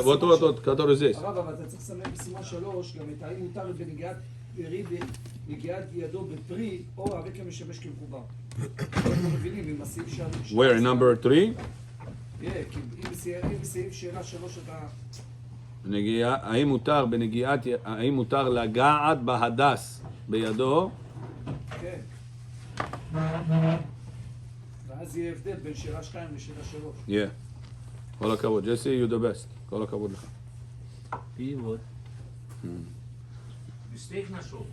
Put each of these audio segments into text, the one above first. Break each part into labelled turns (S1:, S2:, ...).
S1: вот, который здесь.
S2: הרב, אבל אתה צריך לסמן בסימן 3 גם את האם מותר בנגיעת פרי בנגיעת ידו בפרי או הרקע משמש כמחובר. אנחנו מבינים עם הסעיף שלנו.
S1: Where, in number 3?
S2: כי אם בסעיף שאלה 3 אתה...
S1: האם מותר לגעת בהדס בידו?
S2: כן. ואז יהיה הבדל בין שאלה 2 לשאלה 3.
S1: Yeah. כל הכבוד. ג'סי, you the best. כל הכבוד לך.
S3: Mistake נשוב.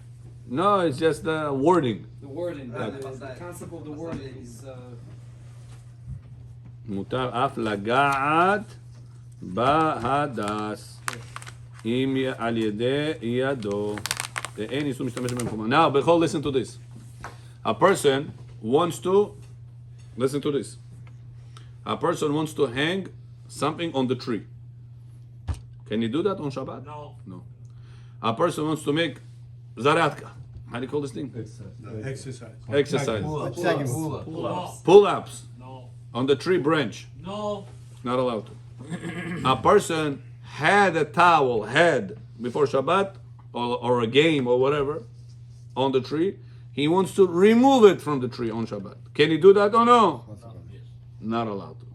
S1: No, it's just the wording.
S2: The wording, the concept of the wording is...
S1: מותר אף לגעת בהדס אם על ידי ידו. ואין איסור משתמש במקומה. Now, בכל, listen to this. A person wants to, listen to this. A person wants to hang something on the tree. Can you do that on Shabbat? No. A person wants to make zaratka. How do you call this thing? Exercise. Pull-ups.
S3: No.
S1: On the tree branch.
S3: No.
S1: Not allowed to. A person had a towel, before Shabbat, or a game or whatever, on the tree. He wants to remove it from the tree on Shabbat. Can he do that or no?
S3: Yes.
S1: Not allowed to.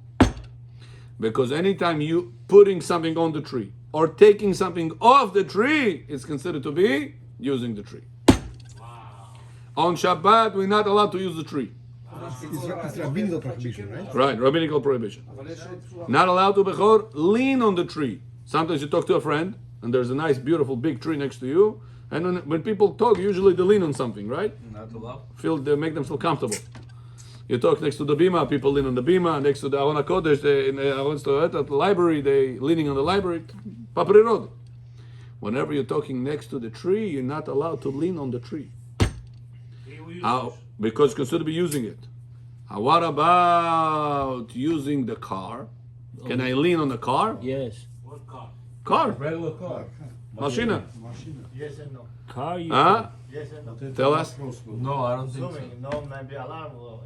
S1: Because anytime you putting something on the tree or taking something off the tree, it's considered to be using the tree.
S3: Wow.
S1: On Shabbat, we're not allowed to use the tree.
S4: It's rabbinical prohibition, right?
S1: Right, rabbinical prohibition. Not allowed to bechor, lean on the tree. Sometimes you talk to a friend, and there's a nice, beautiful, big tree next to you, and when people talk, usually they lean on something, right?
S3: Not allowed.
S1: They make them feel comfortable. You talk next to the bima, people lean on the bima. Next to the Aron HaKodesh, at the library, they leaning on the library. Paprirod. Whenever you're talking next to the tree, you're not allowed to lean on the tree. Because it's considered to be using it. What about using the car? Can I lean on the car?
S5: Yes.
S3: What car?
S1: Car.
S4: Regular car.
S1: Machina.
S6: Yes and no.
S5: Car you
S1: Huh?
S6: Yes and no.
S1: Tell us.
S3: No, I don't think so.
S6: Assuming no, maybe alarm or...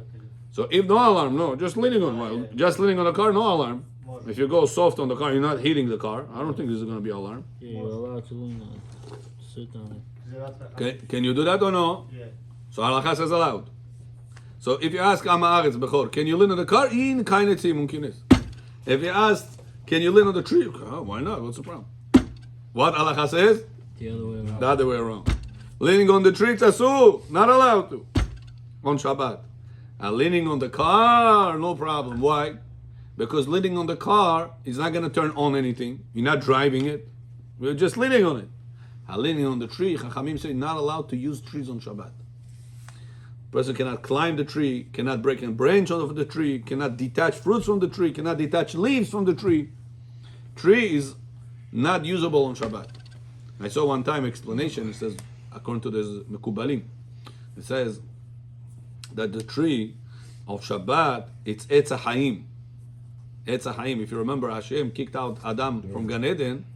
S1: So if no alarm, no, just leaning on the car, no alarm. If you go soft on the car, you're not hitting the car. I don't think there's going to be alarm.
S5: Yeah, you're allowed to lean on it. Sit on it.
S1: Can you do that or no?
S6: Yeah.
S1: So halakha says allowed. So if you ask Amaretz Bechor, can you lean on the car? In kainetzi mumkinis. If you ask, can you lean on the tree? Oh, why not? What's the problem? What halakha says?
S5: The other way around.
S1: The other way around. Leaning on the tree, it's asur, not allowed to. On Shabbat. Leaning on the car, no problem. Why? Because leaning on the car is not going to turn on anything. You're not driving it. We're just leaning on it. Leaning on the tree, Chachamim say not allowed to use trees on Shabbat. Person cannot climb the tree, cannot break a branch off the tree, cannot detach fruits from the tree, cannot detach leaves from the tree. Tree is not usable on Shabbat. I saw one time explanation. It says, according to this Mekubalim, it says that the tree of Shabbat, it's Etz HaChaim. Etz HaChaim. If you remember, Hashem kicked out Adam from Gan Eden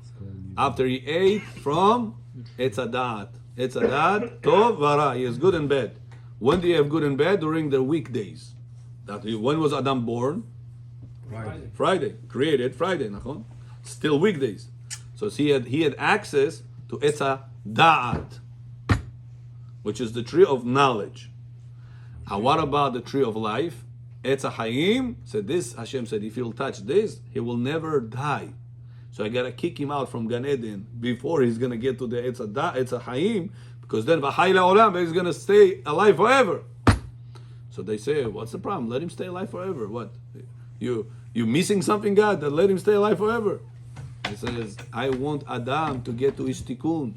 S1: after he ate from Etz HaDaat. Etz HaDaat, Tov Vara. He is good and bad. When do you have good and bad? During the weekdays. When was Adam born? Friday. Created Friday. Nachon? Still weekdays. So he had access to Etz HaDaat, which is the tree of knowledge. And what about the tree of life? Etz HaChaim said this. Hashem said, if he'll touch this, he will never die. So I gotta kick him out from Gan Eden before he's gonna get to the Etz HaChaim, because then V'chai La'olam, he's gonna stay alive forever. So they say, what's the problem? Let him stay alive forever. What? You missing something, God? That let him stay alive forever. He says, I want Adam to get to his tikkun.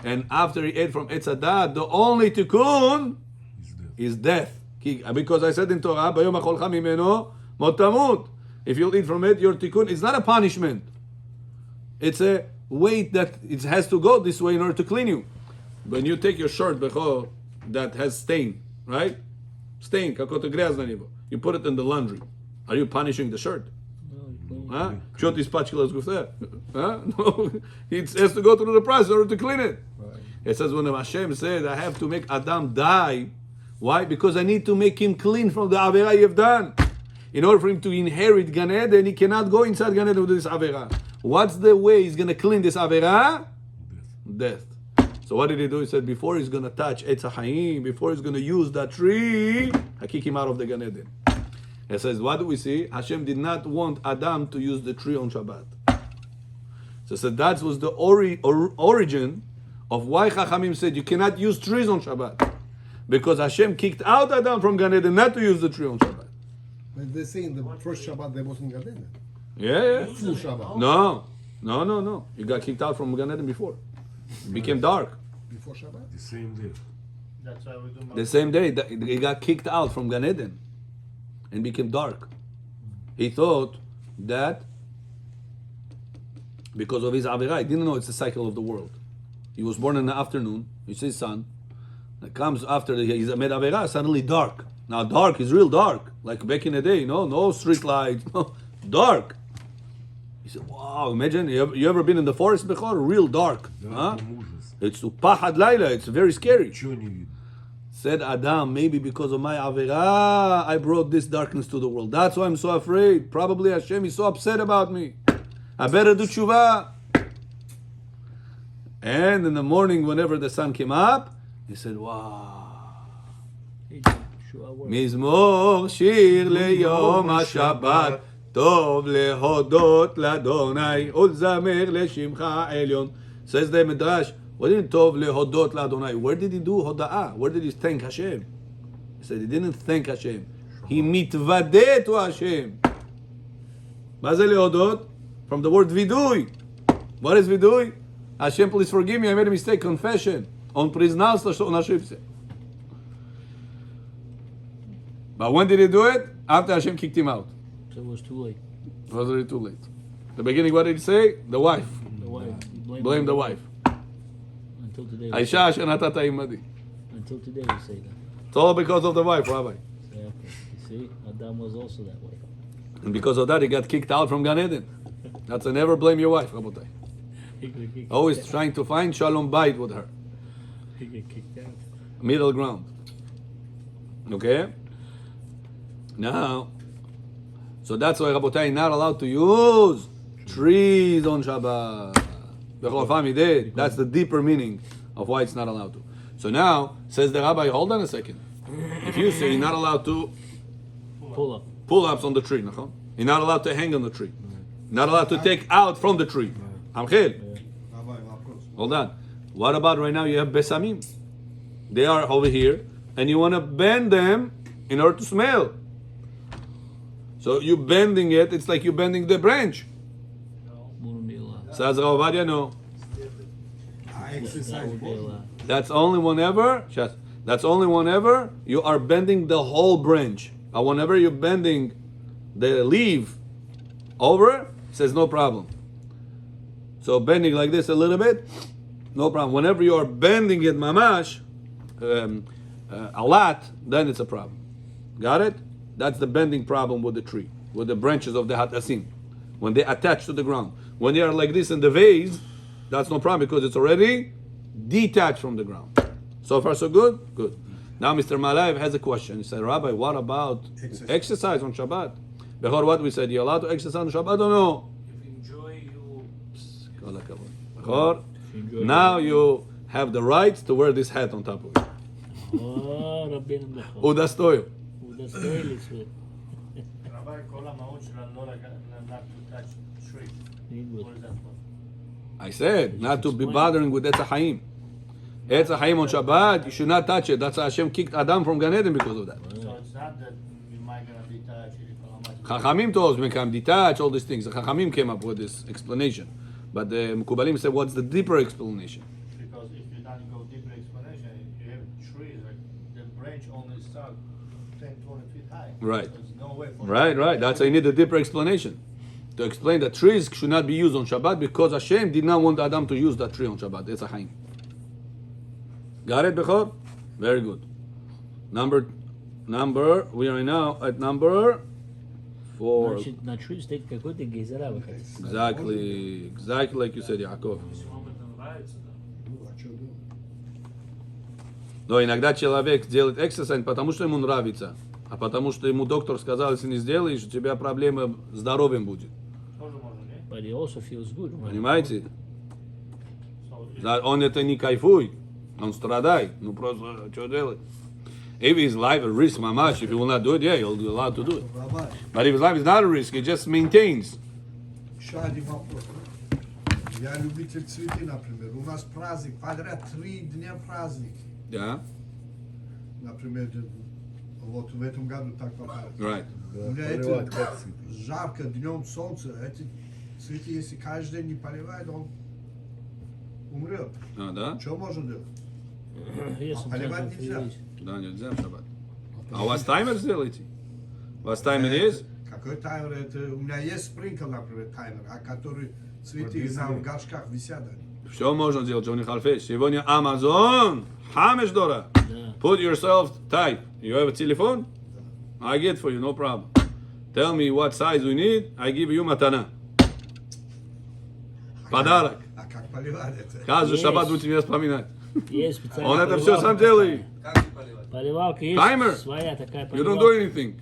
S1: And after he ate from Etz HaDaat, the only tikkun is death. Because I said in Torah, Bayom Acholcha Mimeno Mot Tamut. If you'll eat from it, your tikkun is not a punishment. It's a weight that it has to go this way in order to clean you. When you take your shirt bechor, that has stain, right? Stain, какой-то грязь на него. You put it in the laundry. Are you punishing the shirt? Huh? Что ты испачкалась гуфте? No, it has to go through the process in order to clean it. Right. It says when Hashem said, I have to make Adam die. Why? Because I need to make him clean from the avera you've done. in order for him to inherit Gan Eden, he cannot go inside Gan Eden with this Avera. What's the way he's going to clean this Avera? Death. So what did he do? He said, before he's going to touch Etz HaChaim, before he's going to use that tree, I kick him out of the Gan Eden. He says, what do we see? Hashem did not want Adam to use the tree on Shabbat. So that was the origin of why Chachamim said you cannot use trees on Shabbat. Because Hashem kicked out Adam from Gan Eden not to use the tree on Shabbat.
S4: But they say in the first Shabbat there wasn't Gan Eden.
S1: Yeah.
S4: Full Shabbat.
S1: No. You got kicked out from Gan Eden before. It became dark.
S4: Before Shabbat?
S7: The same day.
S6: That's why we do
S1: The same day he got kicked out from Gan Eden and became dark. He thought that because of his Avirah, he didn't know it's the cycle of the world. He was born in the afternoon, it's his son. It comes after he's made Avirah, suddenly dark. Now dark is real dark, like back in the day, no street lights, no, dark. He said, wow, imagine, you ever been in the forest before? Real dark. Huh? It's pahad laila, it's very scary. Said Adam, maybe because of my Avirah, I brought this darkness to the world. That's why I'm so afraid. Probably Hashem is so upset about me. I better do tshuva. And in the morning, whenever the sun came up, he said, wow. Mizmor shir leyom HaShabbat, tov lehodot ladonai, ulzamer leshimcha elyon. Says the Midrash, what did tov lehodot ladonai? Where did he do hoda'ah? Where did he thank Hashem? He said he didn't thank Hashem. He mitvadeh to Hashem. מה זה להודות? From the word vidui. What is vidui? Hashem, please forgive me, I made a mistake. Confession. On признался, что он ошибся. But when did he do it? After Hashem kicked him out.
S5: So it was too late.
S1: It was already too late. The beginning, what did he say? The wife.
S5: The wife.
S1: Blame the wife.
S5: Until today.
S1: האישה אשר נתת עימדי.
S5: Until today we say that.
S1: It's all because of the wife, Rabbi.
S5: Exactly. You see, Adam was also that way.
S1: And because of that, he got kicked out from Gan Eden. That's a never blame your wife, Rabotai.
S5: He got kicked
S1: Always
S5: out.
S1: trying to find shalom bayit with her.
S5: He got kicked out.
S1: Middle ground. Okay? Now, so that's why Rabotai not allowed to use trees on Shabbat. B'chol Fam he did. That's the deeper meaning of why it's not allowed to. So now, says the rabbi, hold on a second. If you say you're not allowed to
S5: Pull up.
S1: pull-ups on the tree, נכון? You're not allowed to hang on the tree. Not allowed to take out from the tree. Amchil. Hold on. What about right now you have besamim? They are over here, and you want to bend them in order to smell. So you bending it, it's like you bending the branch.
S5: Wouldn't be allowed.
S1: Says Rav Ovadia, no.
S5: That would be allowed.
S1: That's only whenever you are bending the whole branch. But whenever you're bending the leaf over, says no problem. So bending like this a little bit, no problem. Whenever you are bending it mamash, a lot, then it's a problem. Got it? That's the bending problem with the tree, with the branches of the hatasim. When they attach to the ground. When they are like this in the vase, that's no problem because it's already detached from the ground. So far so good? Good. Now Mr. Malayev has a question. He said, Rabbi, what about exercise on Shabbat? Before what we said, you're allowed to exercise on Shabbat or no?
S3: If you enjoy, you...
S1: Before, now you have the right to wear this hat on top of it.
S5: Oh, Rabbeinu Bechor.
S1: Udastoyo.
S5: That's very little.
S6: רבי, כל המהות שלנו לא not to touch tree. What is that for?
S1: I said, not to be bothering with Etz HaChaim. Etz HaChaim on Shabbat, you should not touch it. That's why Hashem kicked Adam from Gan Eden because of that.
S6: So it's not that you might gonna be touched.
S1: Chachamim told us, become detached, all these things. The Chachamim came up with this explanation. But the Mekubalim said, what's the deeper explanation?
S6: Because if you don't go deeper explanation, you have trees, like the branch only start 10, 20 feet high.
S1: Right.
S6: So there's no way for
S1: Right. That's why you need a deeper explanation. To explain that trees should not be used on Shabbat because Hashem did not want Adam to use that tree on Shabbat. It's a chaim. Got it, Bechor? Very good. Number, we are now at number 4.
S5: Значит, на trees take какой-то гейзера выходит.
S1: Exactly like you said, Yaakov.
S3: Всему это нравится, да?
S1: Но иногда человек делает exercise, потому что ему нравится. А потому что ему доктор сказал, если не сделаешь, у тебя проблема с здоровьем будет.
S6: Тоже можно, не?
S5: But he also feels good. Right?
S1: Понимаете?
S6: So,
S1: Да, он это не кайфует, он страдает. Ну просто, что делать? If his life a risk, mamash, if he will not do it, yeah, he'll be allowed to do it.
S4: Rabbi,
S1: But if his life is not a risk, he just maintains.
S4: еще один вопрос. Я любитель цветы, например. У нас праздник, подряд 3 дня праздник.
S1: Да?
S4: Например, вот в этом году так попало.
S1: Right.
S4: У меня
S7: Поливать
S4: это
S7: как цветы.
S4: жарко, днем солнце. Эти цветы, если каждый день не поливает, он умрет.
S1: А, да?
S4: Что можно делать?
S5: Yes, sometimes
S4: Поливать
S5: I feel
S4: нельзя.
S5: it.
S1: Да, нельзя в шаббат. А у вас таймер сделаете? У вас таймер есть?
S4: Какой таймер? Это, у меня есть спринкл, например, таймер, а который цветы на горшках висят. они.
S1: Все можно делать, Джонни Харфеш. Сегодня Amazon, Хамеш Дора.
S5: Да.
S1: Put yourself type. You have a telephone? I get for you, no problem. Tell me what size we need, I give you матана. Подарок.
S4: А как поливать это?
S1: Каждый
S5: Есть.
S1: шаббат будет тебе вспоминать.
S5: Есть специальная
S1: Он это все
S5: поливалка
S1: сам делает.
S5: Поливалка есть
S1: Таймер.
S5: своя такая
S1: You don't do
S5: поливалка.
S1: anything.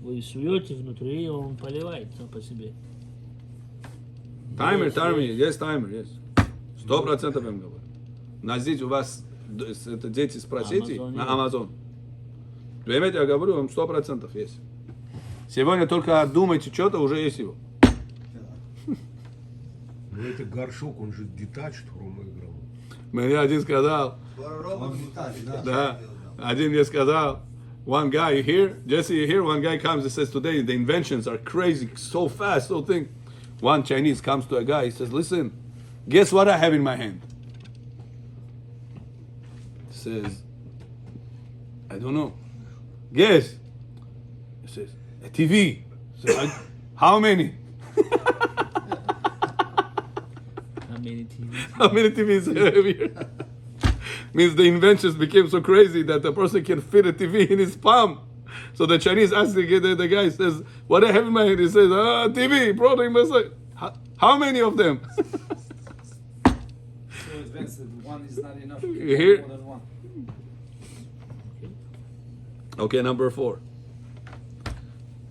S5: Вы суете внутри, и он поливает сам по себе.
S1: Таймер,
S5: Есть,
S1: таймер,
S5: есть.
S1: есть таймер, есть. 100% я вам говорю. На здесь у вас это дети спросите
S5: Amazon
S1: на
S5: есть.
S1: Amazon. Понимаете, я говорю, вам 100% есть. Сегодня только думайте что-то, уже есть его.
S7: Но это горшок, он же detached from играл.
S1: Мне один сказал,
S4: Он не так, да.
S1: да, один мне сказал, one guy, you hear, Jesse, you hear, one guy comes and says, today the inventions are crazy, so fast, so thing. One Chinese comes to a guy, he says, listen, guess what I have in my hand? He says, I don't know. Guess. He says, a TV. He says, how many?
S5: How many TVs?
S1: How many TVs have here? Means the inventions became so crazy that the person can fit a TV in his palm. So the Chinese asked the guy, says, what I have in my hand? He says, TV, brother. He must say, how many of them?
S2: So advanced, one is not enough. You can
S1: You hear?
S2: have more than one.
S1: Okay, number 4.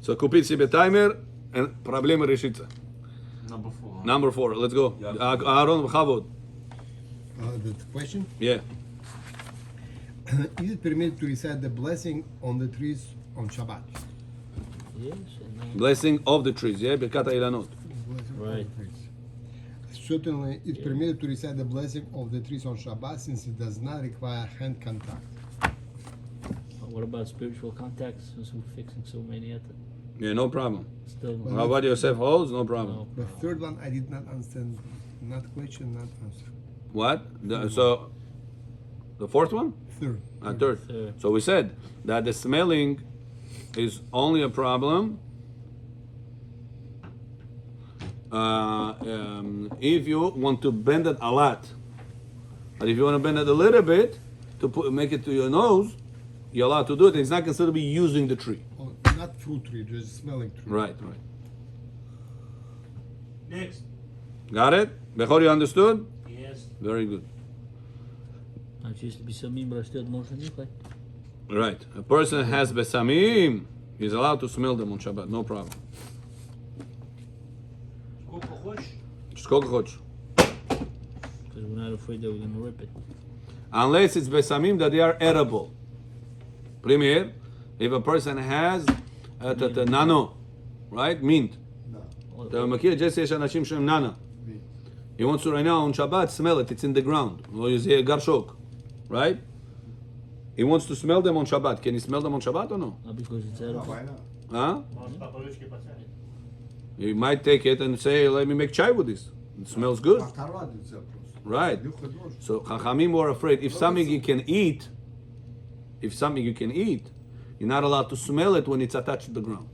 S1: So купить себе таймер, and проблема решится.
S3: Number 4.
S1: Number 4, let's go. Aaron, Chavod.
S4: The question?
S1: Yeah.
S4: Is it permitted to recite the blessing on the trees on Shabbat?
S5: Yes, and
S1: Blessing of the trees, yeah? Birkat HaIlanot.
S4: Blessing
S5: Right.
S4: on the trees. Certainly, it's permitted to recite the blessing of the trees on Shabbat since it does not require hand contact.
S5: what about spiritual contacts? Since we're fixing so many at it.
S1: Yeah, no problem.
S5: Still,
S1: How about Yosef holds? No problem.
S5: no.
S4: The third one I did not understand. Not question, not answer.
S1: What? So, the fourth one?
S4: Third.
S1: Third.
S5: Third.
S1: So we said that the smelling is only a problem if you want to bend it a lot. But if you want to bend it a little bit to make it to your nose, you're allowed to do it. It's not considered to be using the tree.
S4: Oh, not fruit tree, just smelling tree.
S1: Right, right.
S6: Next.
S1: Got it? Bechor, you understood?
S6: Yes.
S1: Very good.
S5: Значит, если бесамим растет, можно нюхать.
S1: Right. A person has besamim, he's allowed to smell them on Shabbat, no problem.
S6: Сколько хочешь?
S1: Сколько хочешь.
S5: Because we're not afraid that we're going to rip it.
S1: Unless it's besamim that they are edible. Premier, if a person has nano, right? Mint. אתה מכיר, ג'סי, יש אנשים שהם ננה. He wants to right now on Shabbat smell it, it's in the ground. Or you say garshok, right? He wants to smell them on Shabbat. Can he smell them on Shabbat or no?
S5: Not because it's edible.
S6: Why not?
S1: Huh?
S6: Может, по привычке потянет.
S1: He might take it and say, let me make chai with this. It smells good.
S4: Оторвать нельзя просто.
S1: Right.
S4: Нюхать можно.
S1: So Chachamim were afraid if something you can eat, you're not allowed to smell it when it's attached to the ground.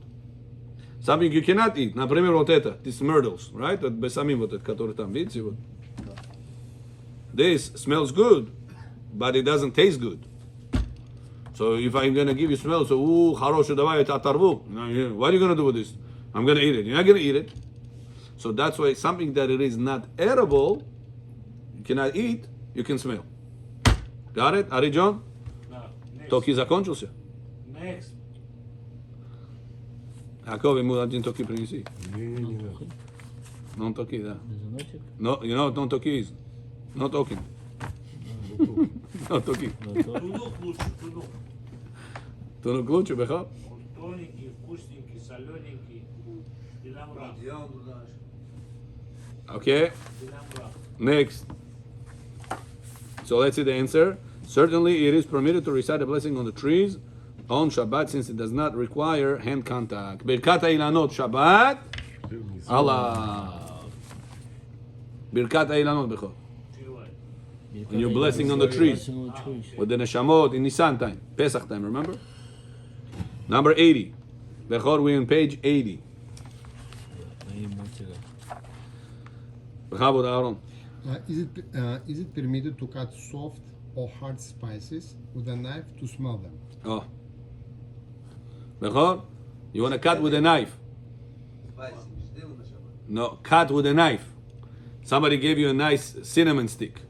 S1: Something you cannot eat. Например, вот это, this myrtles, right? Вот бесамим вот этот, который там, видите, вот. This smells good, but it doesn't taste good. So if I'm gonna give you smell, so хороший, давай это оторву. What are you gonna do with this? I'm gonna eat it. You're not gonna eat it. So that's why something that it is not edible, you cannot eat, you can smell. Got it? Ari John?
S6: Да. Next.
S1: Токи закончился?
S6: Next.
S1: Yaakov, imagine toki prinisi.
S7: Не.
S1: Non toki, da.
S5: There's a logic.
S1: No, you know what non toki is? No talking. No toki.
S5: No talk.
S3: Тунук лучше, тунук.
S1: Тунук лучше, беха?
S3: Он тоненький, вкусненький, солененький. И нам рах.
S1: Okay.
S3: И нам рах.
S1: Next. So let's see the answer. Certainly, it is permitted to recite a blessing on the trees on Shabbat since it does not require hand contact. Birkat Ilanot Shabbat. Allah. Birkat Ilanot Bechor.
S3: Чувай.
S1: When you're blessing on the trees.
S5: Blessing on the trees.
S1: With the Neshamot in Nisan time. Pesach time, remember? Number 80. Bechor, we're on page 80.
S5: 80 months ago.
S1: Bechavod Aaron.
S8: Is it permitted to cut soft or hard spices with a knife to smell them?
S1: Oh. Bechor, you want to cut with a knife. No, cut with a knife. Somebody gave you a nice cinnamon stick.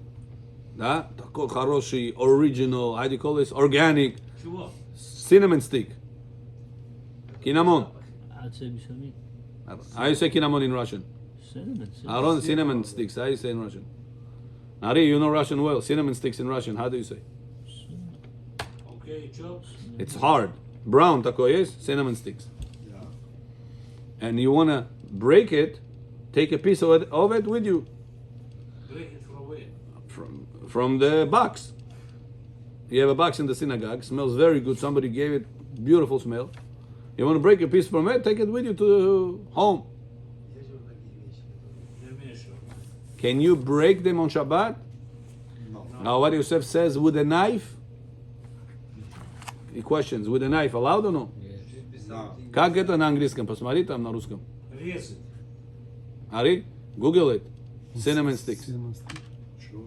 S1: Да? Такой хороший, original, how do you call this? Organic
S3: Чего?
S1: cinnamon stick. Cinnamon.
S5: I'd say Bishamit.
S1: How you say cinnamon in Russian?
S5: Cinnamon.
S1: Aaron, cinnamon sticks. How you say in Russian? Ari, you know Russian well. Cinnamon sticks in Russian. How do you say?
S3: Окей, чё?
S1: It's hard. Brown такой есть, cinnamon sticks. And you want to break it, take a piece of it with you
S3: Break it from where?
S1: from the box. You have a box in the synagogue, smells very good. Somebody gave it beautiful smell. You want to break a piece from it, take it with you to home.
S3: Не мешай.
S1: Can you break them on Shabbat?
S4: No.
S1: Now what Yosef says, with a knife? He questions, with a knife, allowed or no?
S4: Да.
S1: Как это на английском? Посмотри там на русском.
S3: Резать.
S1: Ari, Google it. Cinnamon sticks.
S8: Cinnamon stick.
S4: Sure.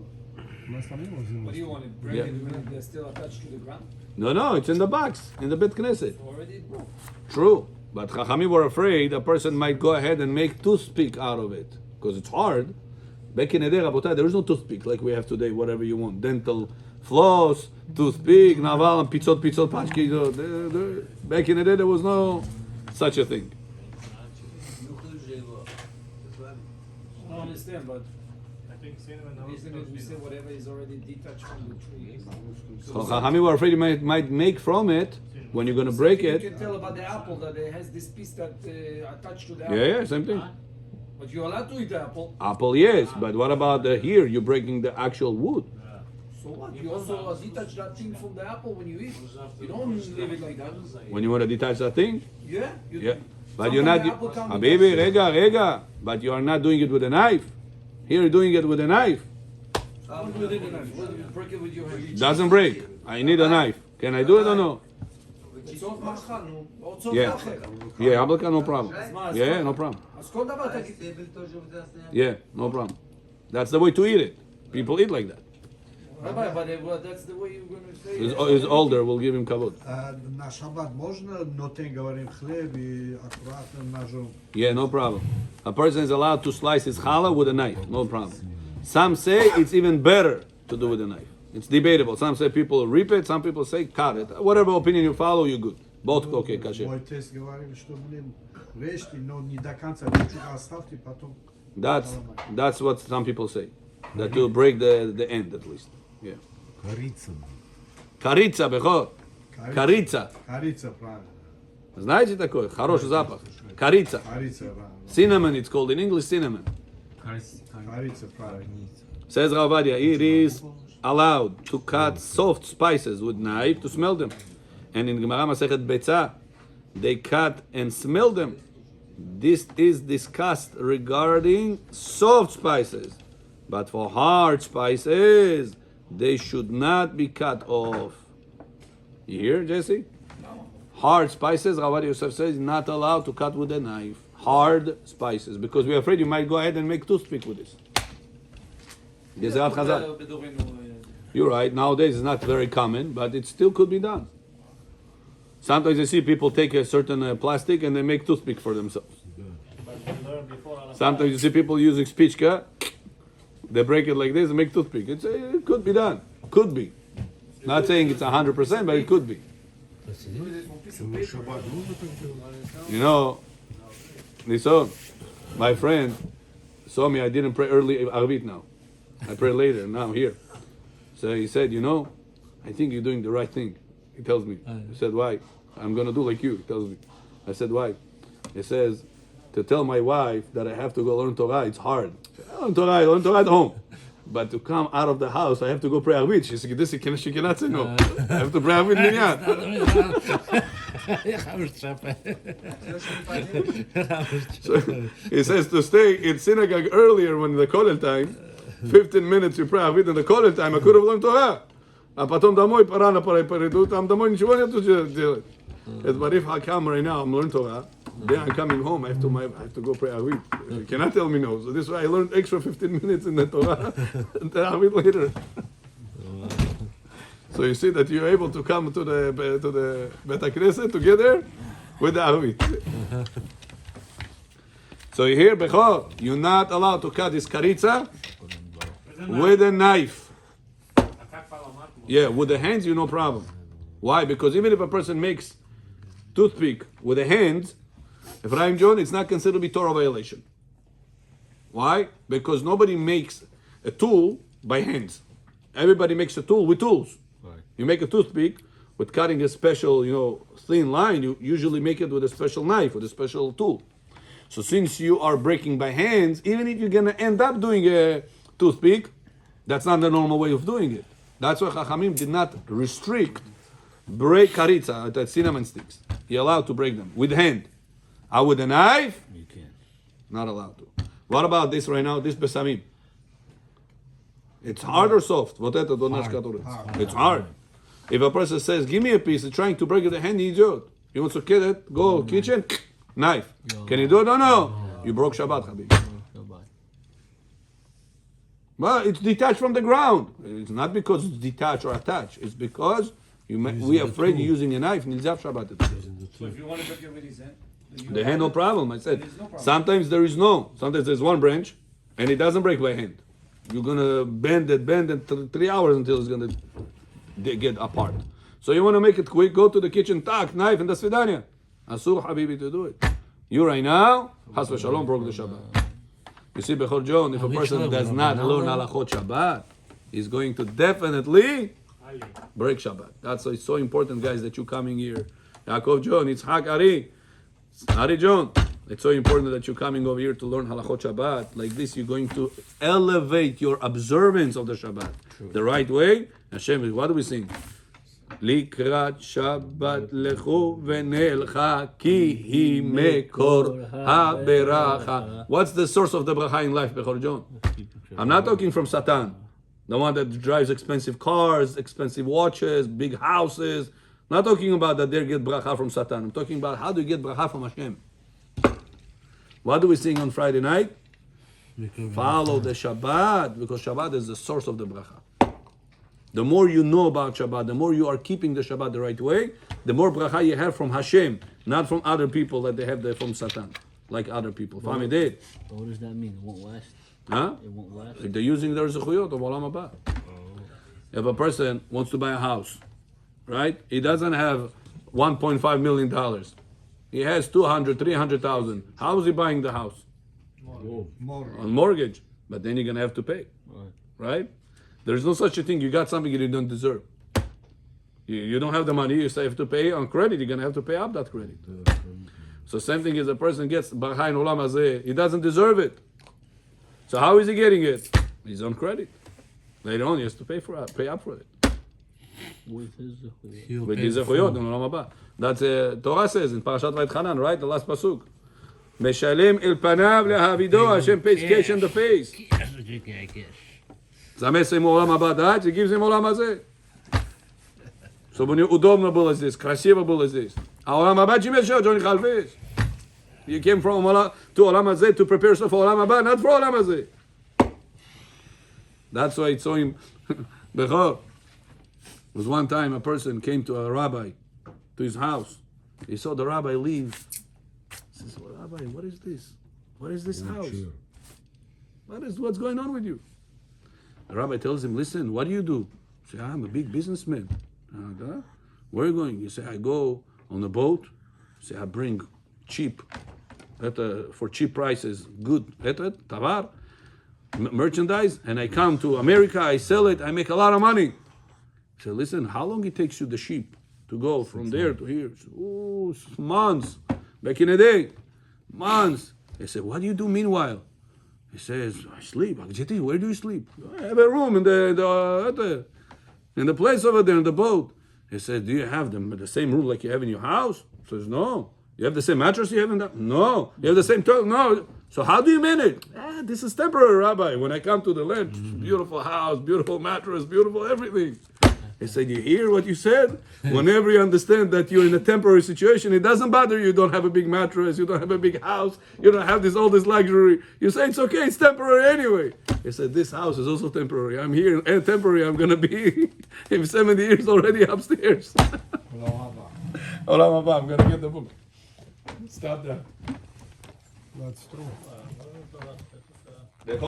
S8: У нас там не было cinnamon
S2: What do you
S8: stick.
S2: want to break
S1: Yeah.
S2: it when they're still attached to the ground?
S1: No, it's in the box, in the Bet Knesset.
S2: Already broke.
S1: True. But Chachamim were afraid a person might go ahead and make toothpick out of it. Because it's hard. Back in the day, Rabotai, there is no toothpick like we have today, whatever you want. Dental floss, toothpick, naval, and pizzot pachki. Back in the day, there was no such a thing.
S2: I don't understand, but
S6: I think cinnamon
S2: isn't it we say whatever is already detached from the tree?
S1: So Chachamim were afraid you might make from it, when you're going to break
S2: You
S1: it.
S2: can tell about the apple that it has this piece that attached to the apple.
S1: Yeah, same thing.
S2: But you're allowed to eat the apple.
S1: Apple, yes, but what about here? You're breaking the actual wood.
S2: So what? You also detach that thing from the apple when you eat. You don't leave it like that.
S1: When you want to detach that thing,
S2: Yeah? You
S1: yeah. But you're not,
S2: Sometimes the apple comes with
S1: Habibi,
S2: that.
S1: rega. But you are not doing it with a knife. Here you're doing it with a knife.
S2: What do you do with a knife? What do you break it with your hand?
S1: Doesn't break. I need a knife. Can I do it or no?
S2: It's off מאכל, נו. או צוף
S1: Yeah.
S2: אחר.
S1: Yeah, Ablaka, no problem.
S2: מה, אז
S1: Yeah,
S2: כל-
S1: no problem.
S2: אז כל דבר תגיד.
S1: Yeah, no problem. That's the way to eat it. People eat like that.
S2: Rabbi, but that's the way you're going to say it.
S1: He's older, we'll give him kavod.
S4: На шаббат можно, но ты говорим хлеб и аккуратно ножом.
S1: Yeah, no problem. A person is allowed to slice his challah with a knife, no problem. Some say it's even better to do with a knife. It's debatable. Some say people reap it, some people say cut it. Whatever opinion you follow, you're good. Both okay, kasher.
S4: Мой тесть говорил, что, режьте, но не до конца, чуть-чуть оставьте, потом.
S1: That's what some people say. That you break the end at least. Yeah.
S7: Корица.
S1: Корица, бехор. Корица.
S4: Корица, правильно.
S1: Знаете такое? Хороший запах. Корица.
S4: Корица, правильно.
S1: Cinnamon, it's called in English cinnamon.
S4: Корица, правильно.
S1: Says Ravadia, it is allowed to cut soft spices with knife to smell them. And in Gemara Masechet Betzah, they cut and smell them. This is discussed regarding soft spices. But for hard spices, they should not be cut off. You hear, Jesse? Hard spices, Ravadia Yosef says, not allowed to cut with a knife. Hard spices, because we're afraid you might go ahead and make toothpick with this. Gezerat Chazal. You're right. Nowadays it's not very common, but it still could be done. Sometimes I see people take a certain plastic and they make toothpick for themselves. Sometimes you see people using spichka, they break it like this and make toothpick. It could be done. Could be. Not saying it's 100%, but it could be.
S7: На шаббат можно так делать?
S1: You know, Nison, my friend saw me. I didn't pray early Arvit now. I pray later. Now I'm here. So he said, you know, I think you're doing the right thing. He tells me. He said, why? I'm gonna do like you. He tells me. I said, why? He says, to tell my wife that I have to go learn Torah, it's hard. Learn Torah at home. But to come out of the house, I have to go pray Arvit. She said, she cannot say no. I have to pray Arvit minyan. So he says to stay in synagogue earlier when the kollel time, 15 minutes you pray Arvit in the kollel time, I could have learned Torah. А потом домой пора на перейду, там домой ничего нету делать. But if I come right now, I'm learning Torah. Then I'm coming home. I have to go pray Arvit. You cannot tell me no. So this way I learned extra 15 minutes in the Torah and then Arvit later. So you see that you're able to come to the Bet HaKnesset together with the Arvit. So here, Bechor, you're not allowed to cut this karitza with a knife. Yeah, with the hands, you no problem. Why? Because even if a person makes toothpick with the hands, Ephraim John, it's not considered to be Torah violation. Why? Because nobody makes a tool by hands. Everybody makes a tool with tools. Right. You make a toothpick with cutting a special, thin line. You usually make it with a special knife, with a special tool. So since you are breaking by hands, even if you're gonna end up doing a toothpick, that's not the normal way of doing it. That's why Chachamim did not restrict break karitza, that cinnamon sticks. You're allowed to break them with hand. With a knife,
S5: You can't.
S1: not allowed to. What about this right now? This besamim. It's hard or soft? It's hard. If a person says, "Give me a piece," he's trying to break it with the hand, he do it. He wants to kill it. Go kitchen, knife. Can you do it? No. You broke Shabbat, Habib. Well, it's detached from the ground. It's not because it's detached or attached. It's because we are afraid you're using a knife. Nilzav Shabbat.
S2: So if you want to break it with his hand,
S1: The hand, no problem. I said,
S2: There is no problem.
S1: sometimes there is no. Sometimes there's one branch, and it doesn't break by hand. You're gonna bend it, 3 hours until it's gonna get apart. So you want to make it quick, go to the kitchen, tak, knife, and das vidanya. Asur Habibi to do it. You right now, Has v'Shalom broke the Shabbat. You see, Bechor John, if a person does not learn Halachot Shabbat, he's going to definitely break Shabbat. That's why it's so important, guys, that you coming here. Yaakov John, Yitzhak Ari John. It's so important that you're coming over here to learn Halachot Shabbat. Like this, you're going to elevate your observance of the Shabbat. The right way. Hashem, what do we sing? Likrat Shabbat lechu v'nelcha ki hi mekor ha-beracha. What's the source of the bracha in life, Bechor John? I'm not talking from Satan, the one that drives expensive cars, expensive watches, big houses. I'm not talking about that they get bracha from Satan. I'm talking about how do you get bracha from Hashem. What do we sing on Friday night? Follow the Shabbat, because Shabbat is the source of the bracha. The more you know about Shabbat, the more you are keeping the Shabbat the right way, the more bracha you have from Hashem, not from other people that they have there from Satan, like other people. Fahmi did.
S5: What does that mean? It won't last?
S1: Huh?
S5: It won't last?
S1: They're using their zechuyot of Olam Haba. If a person wants to buy a house, right? He doesn't have $1.5 million. He has 200, 300,000. How is he buying the house? On mortgage. But then you're going to have to pay. Right? There's no such a thing. You got something you don't deserve. You don't have the money. You have to pay on credit. You're going to have to pay up that credit. So same thing as a person gets behind Olam Hazeh. He doesn't deserve it. So how is he getting it? He's on credit. Later on, he has to pay up for it.
S5: With his zechuyot.
S1: With his zechuyot in Olam Haba. That's Torah says in Parashat Vayetchanan, right? The last pasuk. Meshalem el panav lehavido. Hashem pays cash in the face. Заместо ему Olam Haba дать, he gives him Olam Hazeh. Чтобы у него удобно было здесь, красиво было здесь. А Olam Haba чем еще, Johnny Chalfish? You came from to Olam Hazeh to prepare yourself for Olam Haba, not for Olam Hazeh. That's why it's so Bechor. There was one time a person came to a rabbi, to his house. He saw the rabbi leave. He says, well, Rabbi, what is this? What is this house? What's going on with you? The rabbi tells him, listen, what do you do? He says, I'm a big businessman. Where are you going? He said, I go on a boat. He said, I bring cheap, for cheap prices, good tavar, merchandise, and I come to America, I sell it, I make a lot of money. He said, listen, how long it takes you the sheep to go from there to here? Oh, months. Back in the day, months. He said, what do you do meanwhile? He says, I sleep. Where do you sleep? I have a room in the place over there in the boat. He said, do you have the same room like you have in your house? He says, no. You have the same mattress you have in that? No. You have the same toilet? No. So how do you manage? This is temporary, Rabbi. When I come to the land, beautiful house, beautiful mattress, beautiful everything. He said, you hear what you said? Whenever you understand that you're in a temporary situation, it doesn't bother you. You don't have a big mattress. You don't have a big house. You don't have all this luxury. You say, it's okay. It's temporary anyway. He said, this house is also temporary. I'm here and temporary. I'm going to be in 70 years already upstairs. Olam haba. I'm going to get the book. Stop there.
S8: That's true.